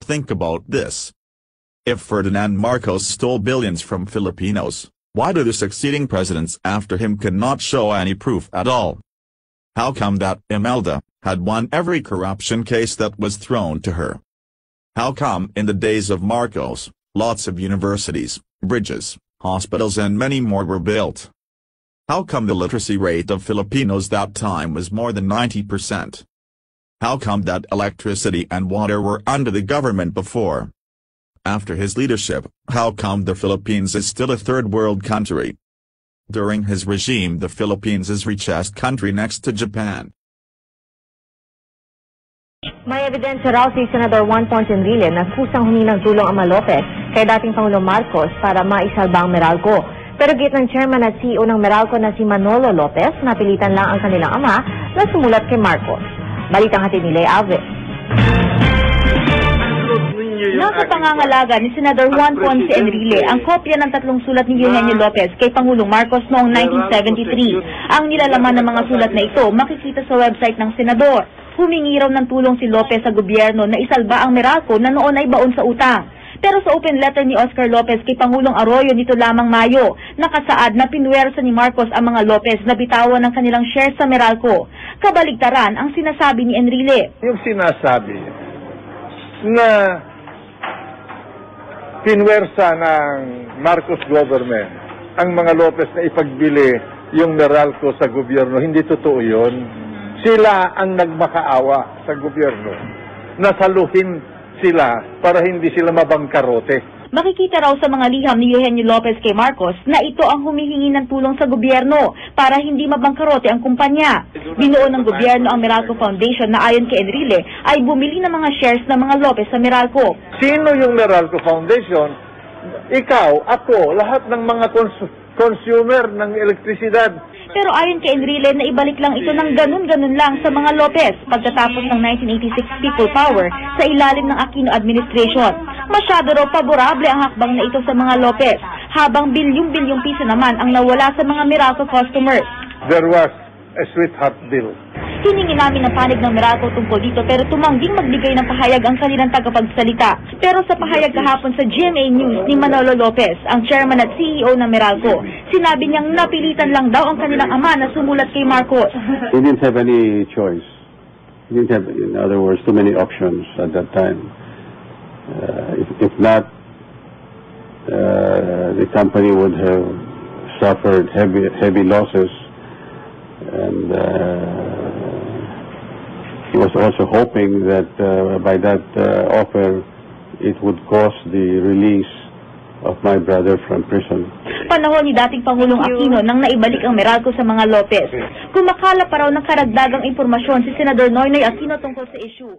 Think about this. If Ferdinand Marcos stole billions from Filipinos, why do the succeeding presidents after him cannot show any proof at all? How come that Imelda had won every corruption case that was thrown to her? How come in the days of Marcos, lots of universities, bridges, hospitals and many more were built? How come the literacy rate of Filipinos that time was more than 90%? How come that electricity and water were under the government before? After his leadership, how come the Philippines is still a third-world country? During his regime the Philippines is richest country next to Japan. May ebidensya raw si Senador Juan Ponce Enrile na kusang humingi ng tulong ang mga Lopez kay dating Pangulong Marcos para maisalba ang Meralco. Pero git ng chairman at CEO ng Meralco na si Manolo Lopez, napilitan lang ang kanilang ama na sumulat kay Marcos. Balitang hatid ni Lay Ave. Nasa pangangalaga ni Senador Juan Ponce Enrile ang kopya ng tatlong sulat ni Eugenio Lopez kay Pangulong Marcos noong 1973. Ang nilalaman ng mga sulat na ito makikita sa website ng Senador. Humingi raw ng tulong si Lopez sa gobyerno na isalba ang Meralco na noon ay baon sa utang. Pero sa open letter ni Oscar Lopez kay Pangulong Arroyo nito lamang Mayo, nakasaad na pinuwersa ni Marcos ang mga Lopez na bitawan ng kanilang shares sa Meralco. Kabaligtaran ang sinasabi ni Enrile. Yung sinasabi na pinwersa ng Marcos government ang mga Lopez na ipagbili yung Meralco sa gobyerno, hindi totoo yun. Sila ang nagmakaawa sa gobyerno. Nasaluhin sila para hindi sila mabangkarote. Makikita raw sa mga liham ni Eugenio Lopez kay Marcos na ito ang humihingi ng tulong sa gobyerno para hindi mabangkarote ang kumpanya. Binuo ng gobyerno ang Meralco Foundation na ayon kay Enrile ay bumili ng mga shares ng mga Lopez sa Meralco. Sino yung Meralco Foundation? Ikaw, ako, lahat ng mga consumer ng elektrisidad. Pero ayon kay Enrile na ibalik lang ito ng ganun-ganun lang sa mga Lopez pagkatapos ng 1986 People Power sa ilalim ng Aquino administration. Masyado raw paborable ang hakbang na ito sa mga Lopez, habang bilyong-bilyong piso naman ang nawala sa mga Meralco customers. There was a sweetheart deal. Hiningi namin ang panig ng Meralco tungkol dito pero tumangging magbigay ng pahayag ang kanilang tagapagsalita. Pero sa pahayag kahapon sa GMA News ni Manolo Lopez, ang chairman at CEO ng Meralco, sinabi niyang napilitan lang daw ang kanilang ama na sumulat kay Marcos. He didn't have any choice. He didn't have, in other words, too many options at that time. If not, the company would have suffered heavy losses, and he was also hoping that by that offer it would cause the release of my brother from prison. Panahon ni dating Pangulong Aquino nang naibalik ang Meralco sa mga Lopez. Kumakala pa raw ng karagdagang impormasyon si Senador Noynoy Aquino tungkol sa issue.